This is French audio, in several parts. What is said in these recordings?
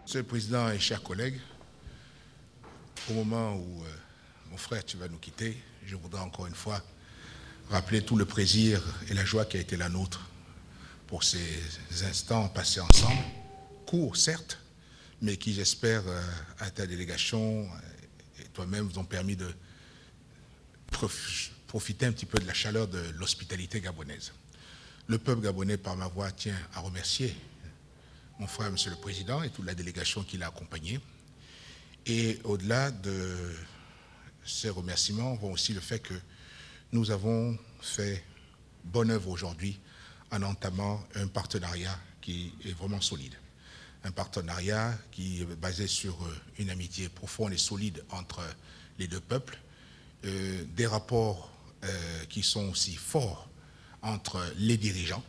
Monsieur le Président et chers collègues, au moment où mon frère, tu vas nous quitter, je voudrais encore une fois rappeler tout le plaisir et la joie qui a été la nôtre pour ces instants passés ensemble, courts certes, mais qui j'espère à ta délégation et toi-même vous ont permis de profiter un petit peu de la chaleur de l'hospitalité gabonaise. Le peuple gabonais, par ma voix, tient à remercier mon frère, Monsieur le Président, et toute la délégation qui l'a accompagné. Et au-delà de ces remerciements, vont aussi le fait que nous avons fait bonne œuvre aujourd'hui en entamant un partenariat qui est vraiment solide. Un partenariat qui est basé sur une amitié profonde et solide entre les deux peuples, des rapports qui sont aussi forts entre les dirigeants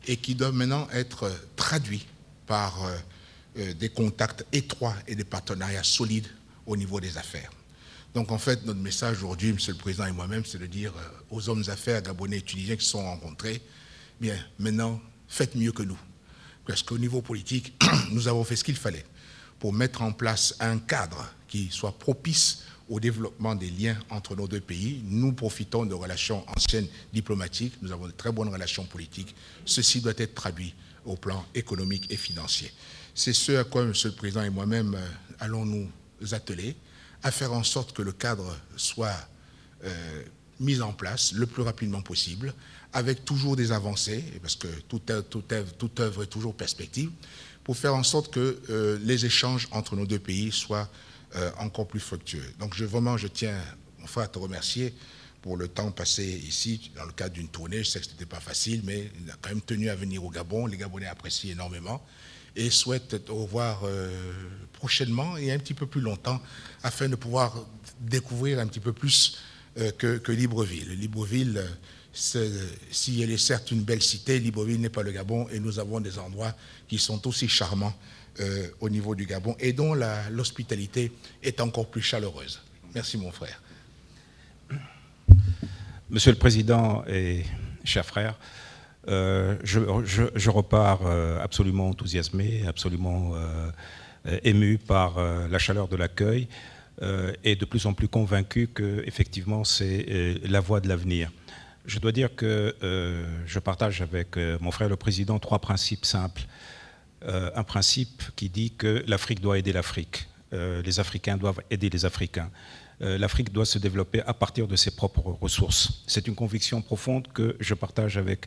et qui doivent maintenant être traduits par des contacts étroits et des partenariats solides au niveau des affaires. Donc en fait, notre message aujourd'hui, Monsieur le Président et moi-même, c'est de dire aux hommes d'affaires gabonais et tunisiens qui se sont rencontrés, bien maintenant, faites mieux que nous. Parce qu'au niveau politique, nous avons fait ce qu'il fallait pour mettre en place un cadre qui soit propice au développement des liens entre nos deux pays. Nous profitons de relations anciennes diplomatiques, nous avons de très bonnes relations politiques. Ceci doit être traduit au plan économique et financier. C'est ce à quoi, Monsieur le Président et moi-même, allons nous atteler, à faire en sorte que le cadre soit mis en place le plus rapidement possible, avec toujours des avancées, parce que toute œuvre est toujours perspective, pour faire en sorte que les échanges entre nos deux pays soient encore plus fructueux. Donc vraiment, je tiens, mon frère, à te remercier pour le temps passé ici, dans le cadre d'une tournée. Je sais que ce n'était pas facile, mais il a quand même tenu à venir au Gabon. Les Gabonais apprécient énormément et souhaitent te revoir prochainement et un petit peu plus longtemps, afin de pouvoir découvrir un petit peu plus que Libreville. Libreville, si elle est certes une belle cité, Libreville n'est pas le Gabon, et nous avons des endroits qui sont aussi charmants au niveau du Gabon et dont l'hospitalité est encore plus chaleureuse. Merci mon frère. Monsieur le Président et chers frères, je repars absolument enthousiasmé, absolument ému par la chaleur de l'accueil et de plus en plus convaincu qu'effectivement c'est la voie de l'avenir. Je dois dire que je partage avec mon frère le Président 3 principes simples. Un principe qui dit que l'Afrique doit aider l'Afrique, les Africains doivent aider les Africains. L'Afrique doit se développer à partir de ses propres ressources. C'est une conviction profonde que je partage avec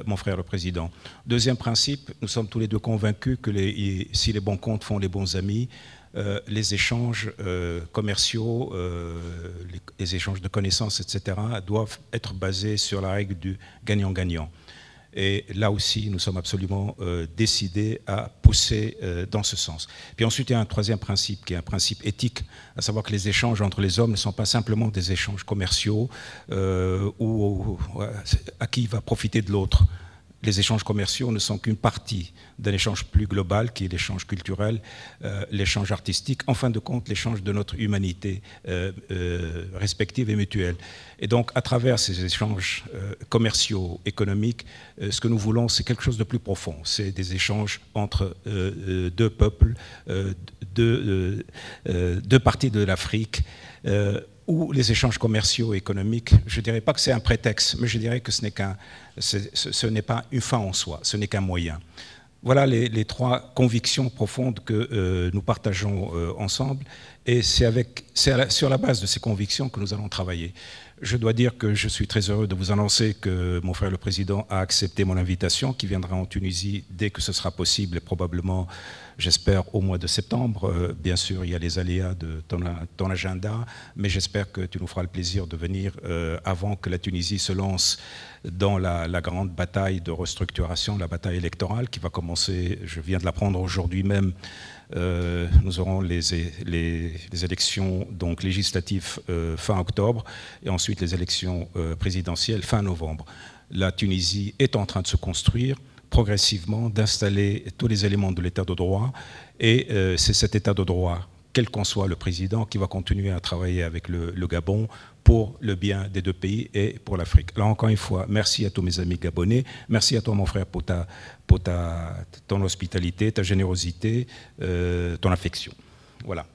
mon frère le Président. Deuxième principe, nous sommes tous les deux convaincus que si les bons comptes font les bons amis, les échanges commerciaux, les échanges de connaissances, etc., doivent être basés sur la règle du gagnant-gagnant. Et là aussi, nous sommes absolument décidés à pousser dans ce sens. Puis ensuite, il y a un troisième principe, qui est un principe éthique, à savoir que les échanges entre les hommes ne sont pas simplement des échanges commerciaux où à qui va profiter de l'autre. Les échanges commerciaux ne sont qu'une partie d'un échange plus global, qui est l'échange culturel, l'échange artistique, en fin de compte, l'échange de notre humanité respective et mutuelle. Et donc, à travers ces échanges commerciaux, économiques, ce que nous voulons, c'est quelque chose de plus profond. C'est des échanges entre deux peuples, deux parties de l'Afrique, où les échanges commerciaux et économiques, je ne dirais pas que c'est un prétexte, mais je dirais que ce n'est pas une fin en soi, ce n'est qu'un moyen. Voilà les 3 convictions profondes que nous partageons ensemble, et c'est sur la base de ces convictions que nous allons travailler. Je dois dire que je suis très heureux de vous annoncer que mon frère le Président a accepté mon invitation, qui viendra en Tunisie dès que ce sera possible, et probablement, j'espère, au mois de septembre. Bien sûr, il y a les aléas de ton agenda, mais j'espère que tu nous feras le plaisir de venir avant que la Tunisie se lance dans la grande bataille de restructuration, la bataille électorale qui va commencer, je viens de l'apprendre aujourd'hui même. Nous aurons les élections donc législatives fin octobre et ensuite les élections présidentielles fin novembre. La Tunisie est en train de se construire progressivement, d'installer tous les éléments de l'état de droit, et c'est cet état de droit quel qu'en soit le président, qui va continuer à travailler avec le Gabon pour le bien des deux pays et pour l'Afrique. Alors encore une fois, merci à tous mes amis gabonais, merci à toi mon frère pour ton hospitalité, ta générosité, ton affection. Voilà.